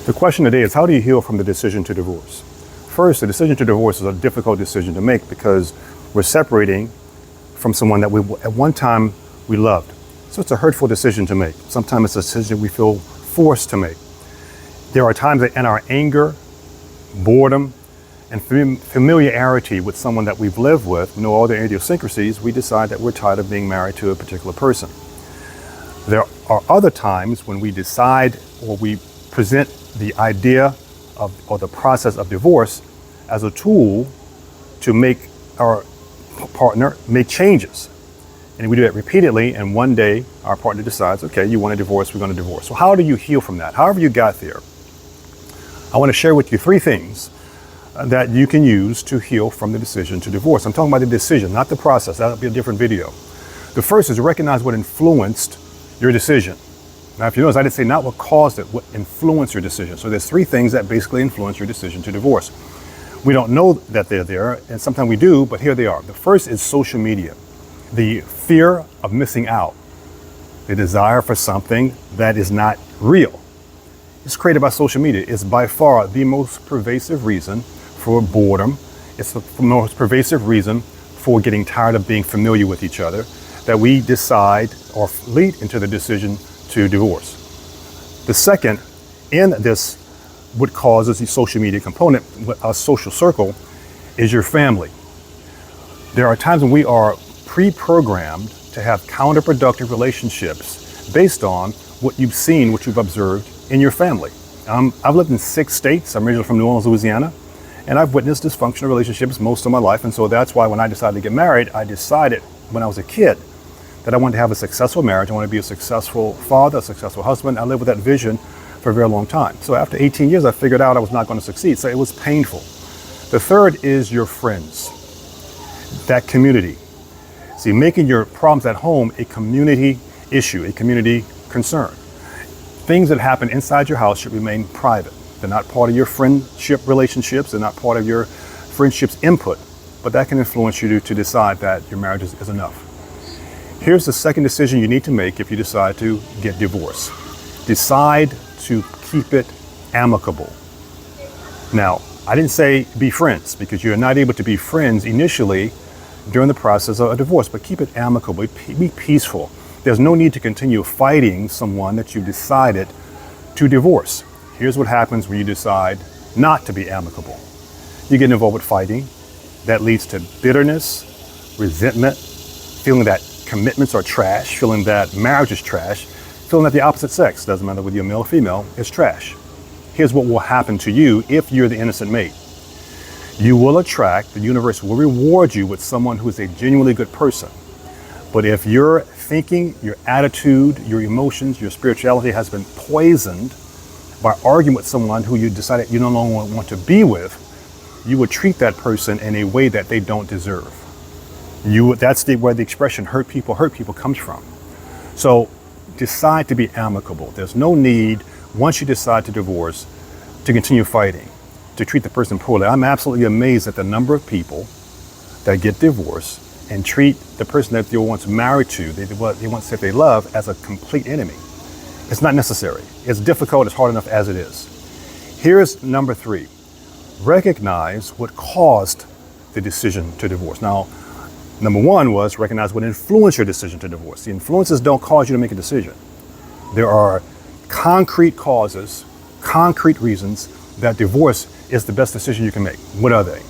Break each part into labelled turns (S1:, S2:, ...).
S1: The question today is, how do you heal from the decision to divorce? First, the decision to divorce is a difficult decision to make because we're separating from someone that at one time we loved. So it's a hurtful decision to make. Sometimes it's a decision we feel forced to make. There are times that in our anger, boredom, and familiarity with someone that we've lived with, know all their idiosyncrasies, we decide that we're tired of being married to a particular person. There are other times when we decide or we present the idea of or the process of divorce as a tool to make our partner make changes. And we do that repeatedly, and one day our partner decides, okay, you want to divorce, we're going to divorce. So how do you heal from that? However you got there, I want to share with you 3 things that you can use to heal from the decision to divorce. I'm talking about the decision, not the process. That'll be a different video. The first is to recognize what influenced your decision. Now, if you notice, I didn't say not what caused it, what influenced your decision. So there's 3 things that basically influence your decision to divorce. We don't know that they're there, and sometimes we do, but here they are. The first is social media. The fear of missing out. The desire for something that is not real. It's created by social media. It's by far the most pervasive reason for boredom. It's the most pervasive reason for getting tired of being familiar with each other, that we decide or lead into the decision to divorce. The second, in this, what causes the social media component, a social circle, is your family. There are times when we are pre-programmed to have counterproductive relationships based on what you've seen, what you've observed in your family. I've lived in 6 states. I'm originally from New Orleans, Louisiana, and I've witnessed dysfunctional relationships most of my life. And so that's why when I decided to get married, I decided when I was a kid that I wanted to have a successful marriage. I wanted to be a successful father, a successful husband. I lived with that vision for a very long time. So after 18 years, I figured out I was not going to succeed. So it was painful. The third is your friends, that community. See, making your problems at home a community issue, a community concern. Things that happen inside your house should remain private. They're not part of your friendship relationships. They're not part of your friendship's input, but that can influence you to decide that your marriage is enough. Here's the second decision you need to make if you decide to get divorced. Decide to keep it amicable. Now, I didn't say be friends, because you're not able to be friends initially during the process of a divorce, but keep it amicable, be peaceful. There's no need to continue fighting someone that you decided to divorce. Here's what happens when you decide not to be amicable. You get involved with fighting. That leads to bitterness, resentment, feeling that commitments are trash, feeling that marriage is trash, feeling that the opposite sex, doesn't matter whether you're male or female, is trash. Here's what will happen to you if you're the innocent mate. You will attract, the universe will reward you with someone who is a genuinely good person. But if your thinking, your attitude, your emotions, your spirituality has been poisoned by arguing with someone who you decided you no longer want to be with, you would treat that person in a way that they don't deserve. That's where the expression hurt people comes from. So decide to be amicable. There's no need, once you decide to divorce, to continue fighting, to treat the person poorly. I'm absolutely amazed at the number of people that get divorced and treat the person that they were once married to, they once said they love, as a complete enemy. It's not necessary. It's difficult, it's hard enough as it is. Here's number 3. Recognize what caused the decision to divorce. Now, number 1 was recognize what influenced your decision to divorce. The influences don't cause you to make a decision. There are concrete causes, concrete reasons that divorce is the best decision you can make. What are they?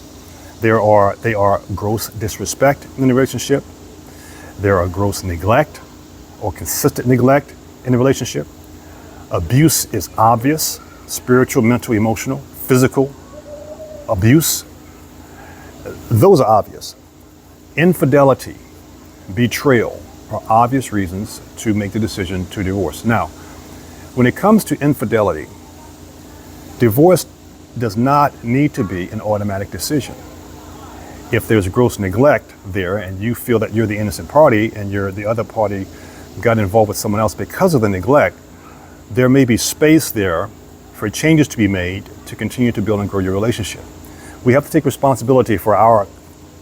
S1: They are gross disrespect in the relationship. There are gross neglect or consistent neglect in the relationship. Abuse is obvious, spiritual, mental, emotional, physical abuse. Those are obvious. Infidelity, betrayal are obvious reasons to make the decision to divorce. Now, when it comes to infidelity, divorce does not need to be an automatic decision. If there's gross neglect there and you feel that you're the innocent party and the other party got involved with someone else because of the neglect, there may be space there for changes to be made to continue to build and grow your relationship. We have to take responsibility for our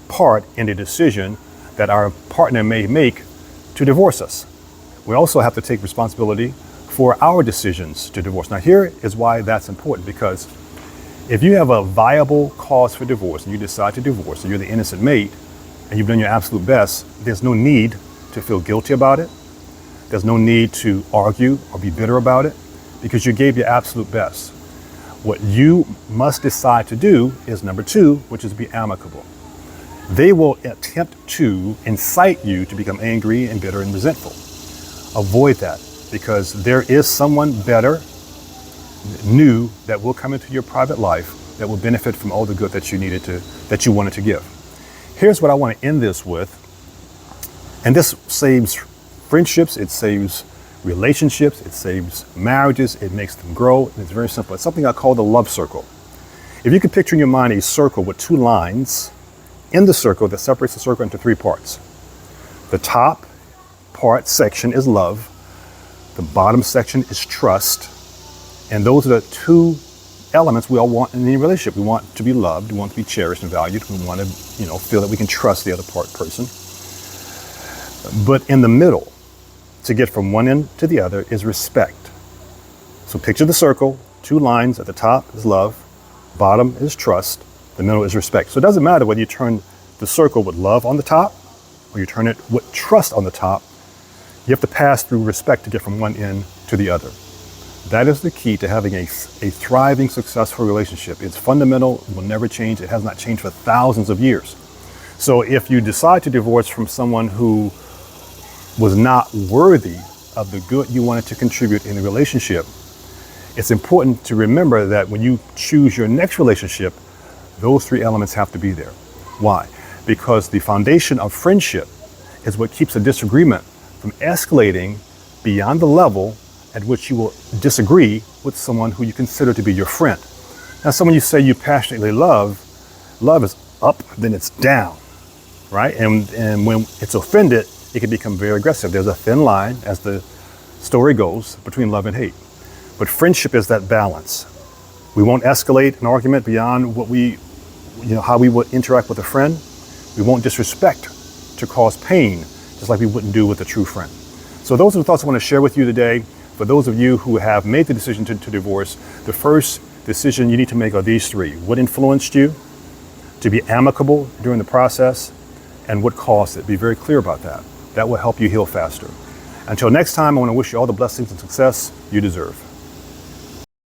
S1: part in the decision that our partner may make to divorce us. We also have to take responsibility for our decisions to divorce. Now, here is why that's important, because if you have a viable cause for divorce and you decide to divorce and you're the innocent mate and you've done your absolute best, there's no need to feel guilty about it. There's no need to argue or be bitter about it, because you gave your absolute best. What you must decide to do is number 2, which is be amicable. They will attempt to incite you to become angry and bitter and resentful. Avoid that, because there is someone better, new, that will come into your private life that will benefit from all the good that you wanted to give. Here's what I want to end this with, and this saves friendships, it saves relationships, it saves marriages, it makes them grow, and it's very simple. It's something I call the love circle. If you could picture in your mind a circle with 2 lines in the circle that separates the circle into 3 parts. The top part section is love, the bottom section is trust, and those are the 2 elements we all want in any relationship. We want to be loved, we want to be cherished and valued, we want to, feel that we can trust the other person. But in the middle, to get from one end to the other, is respect. So picture the circle, 2 lines. At the top is love, bottom is trust, the middle is respect. So it doesn't matter whether you turn the circle with love on the top or you turn it with trust on the top. You have to pass through respect to get from one end to the other. That is the key to having a thriving, successful relationship. It's fundamental, it will never change. It has not changed for thousands of years. So if you decide to divorce from someone who was not worthy of the good you wanted to contribute in the relationship, it's important to remember that when you choose your next relationship, those 3 elements have to be there. Why? Because the foundation of friendship is what keeps a disagreement from escalating beyond the level at which you will disagree with someone who you consider to be your friend. Now, someone you say you passionately love is up, then it's down, right? And when it's offended, it can become very aggressive. There's a thin line, as the story goes, between love and hate. But friendship is that balance. We won't escalate an argument beyond what how we would interact with a friend. We won't disrespect to cause pain, just like we wouldn't do with a true friend. So those are the thoughts I want to share with you today. For those of you who have made the decision to divorce, the first decision you need to make are these 3. What influenced you to be amicable during the process, and what caused it? Be very clear about that. That will help you heal faster. Until next time, I want to wish you all the blessings and success you deserve.